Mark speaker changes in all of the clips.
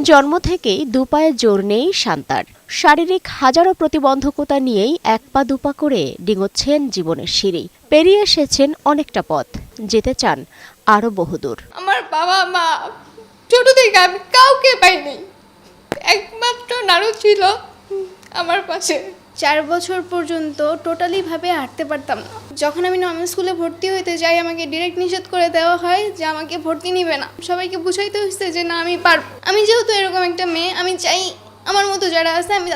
Speaker 1: জন্ম থেকেই দুপায়ে জোর নেই শান্তার। শারীরিক হাজারো প্রতিবন্ধকতা নিয়েই এক পা দুপা করে ডিঙোচ্ছেন জীবনের সিঁড়ি। পেরিয়ে এসেছেন অনেকটা পথ, যেতে চান আরো বহুদূর।
Speaker 2: আমার বাবা মা ছোট থেকে আমি কাউকে পাইনি, একমাত্র নাড়ু ছিল আমার পাশে। 4 বছর পর্যন্ত টোটালি ভাবে হাঁটতে পারতাম না। যখন আমি নর্মাল স্কুলে ভর্তি হইতে যাই, আমাকে ডিরেক্ট নিষেধ করে দেওয়া হয় যে আমাকে ভর্তি নিবে না। সবাইকে বুঝাইতে হয়েছে যে না, আমি পারব। আমি যেহেতু এরকম একটা মেয়ে, আমি চাই আমার মতো যারা আছে আমি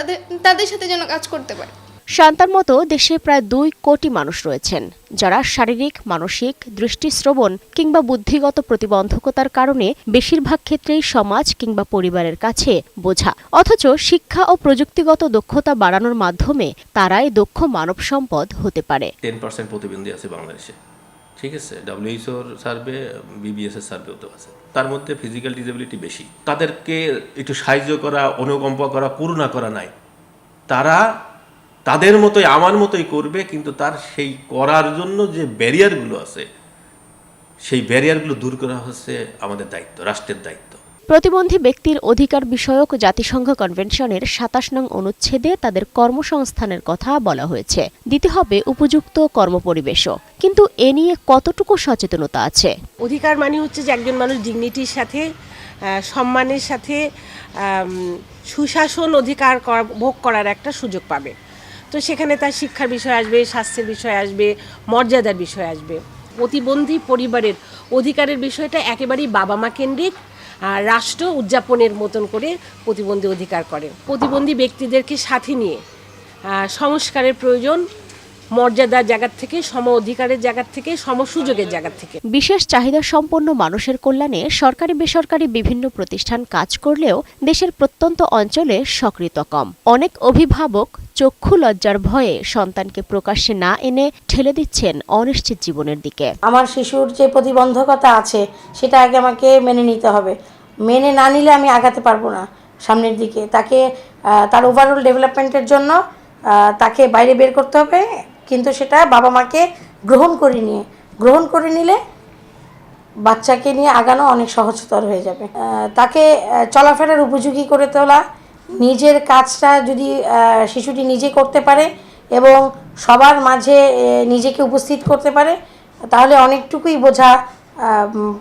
Speaker 2: তাদের সাথে যেন কাজ করতে পারি।
Speaker 1: শান্তার মতো দেশে প্রায় 2 কোটি মানুষ রয়েছেন যারা শারীরিক, মানসিক, দৃষ্টি, শ্রবণ কিংবা বুদ্ধিগত প্রতিবন্ধকতার কারণে বেশিরভাগ ক্ষেত্রেই সমাজ কিংবা পরিবারের কাছে বোঝা। অথচ শিক্ষা ও প্রযুক্তিগত দক্ষতা বাড়ানোর মাধ্যমে তারাই দক্ষ মানব সম্পদ হতে পারে।
Speaker 3: 10% প্রতিবন্ধী আছে বাংলাদেশে, ঠিক আছে। WHO সার্ভে, BBS এর সার্ভেও তো আছে। তার মধ্যে ফিজিক্যাল ডিসেবিলিটি বেশি। তাদেরকে একটু সাহায্য করা, অনুকম্প করা, করুণা করা নাই। তারা তাদের মতোই, আমার মতোই করবে, কিন্তু তার সেই করার জন্য যে ব্যারিয়ারগুলো আছে, সেই ব্যারিয়ারগুলো দূর করা হচ্ছে আমাদের দায়িত্ব, রাষ্ট্রের দায়িত্ব।
Speaker 1: প্রতিবন্ধী ব্যক্তির অধিকার বিষয়ক জাতিসংঘ কনভেনশনের 27 নং অনুচ্ছেদে তাদের কর্মসংস্থানের কথা বলা হয়েছে। দিতে হবে উপযুক্ত কর্মপরিবেশও। কিন্তু এ নিয়ে কতটুকু সচেতনতা আছে?
Speaker 4: অধিকার মানে হচ্ছে যে একজন মানুষ ডিগনিটির সাথে, সম্মানের সাথে সুশাসন অধিকার ভোগ করার একটা সুযোগ পাবে। তো সেখানে তার শিক্ষার বিষয় আসবে, স্বাস্থ্যের বিষয় আসবে, মর্যাদার বিষয় আসবে। প্রতিবন্ধী পরিবারের অধিকারের বিষয়টা একেবারেই বাবা মা কেন্দ্রিক। রাষ্ট্র উদযাপনের মতন করে প্রতিবন্ধী অধিকার করে। প্রতিবন্ধী ব্যক্তিদেরকে সাথে নিয়ে সংস্কারের প্রয়োজন, মর্যাদার জায়গা থেকে, সম অধিকারের জায়গা থেকে, সম সুযোগের জায়গা থেকে।
Speaker 1: বিশেষ চাহিদা সম্পন্ন মানুষের কল্যাণে সরকারি বেসরকারি বিভিন্ন প্রতিষ্ঠান কাজ করলেও দেশের প্রত্যন্ত অঞ্চলে সক্রিয়তা কম। অনেক অভিভাবক চক্ষু লজ্জার ভয়ে সন্তানকে প্রকাশ্যে না এনে ঠেলে দিচ্ছেন অনিশ্চিত জীবনের দিকে।
Speaker 5: আমার শিশুর যে প্রতিবন্ধকতা আছে সেটা আগে আমাকে মেনে নিতে হবে। মেনে না নিলে আমি আগাতে পারবো না সামনের দিকে। তাকে তার ওভারঅল ডেভেলপমেন্টের জন্য তাকে বাইরে বের করতে হবে, কিন্তু সেটা বাবা মাকে গ্রহণ করে নিলে বাচ্চাকে নিয়ে আগানো অনেক সহজতর হয়ে যাবে। তাকে চলাফেরার উপযোগী করে তোলা, নিজের কাজটা যদি শিশুটি নিজে করতে পারে এবং সবার মাঝে নিজেকে উপস্থিত করতে পারে, তাহলে অনেকটুকুই বোঝা,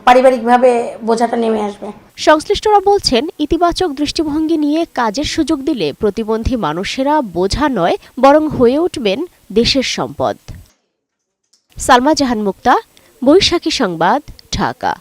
Speaker 5: পারিবারিকভাবে বোঝাটা নেমে আসবে।
Speaker 1: সংশ্লিষ্টরা বলছেন, ইতিবাচক দৃষ্টিভঙ্গি নিয়ে কাজের সুযোগ দিলে প্রতিবন্ধী মানুষেরা বোঝা নয়, বরং হয়ে উঠবেন দেশের সম্পদ। সালমা জাহান মুক্তা, বৈশাখী সংবাদ, ঢাকা।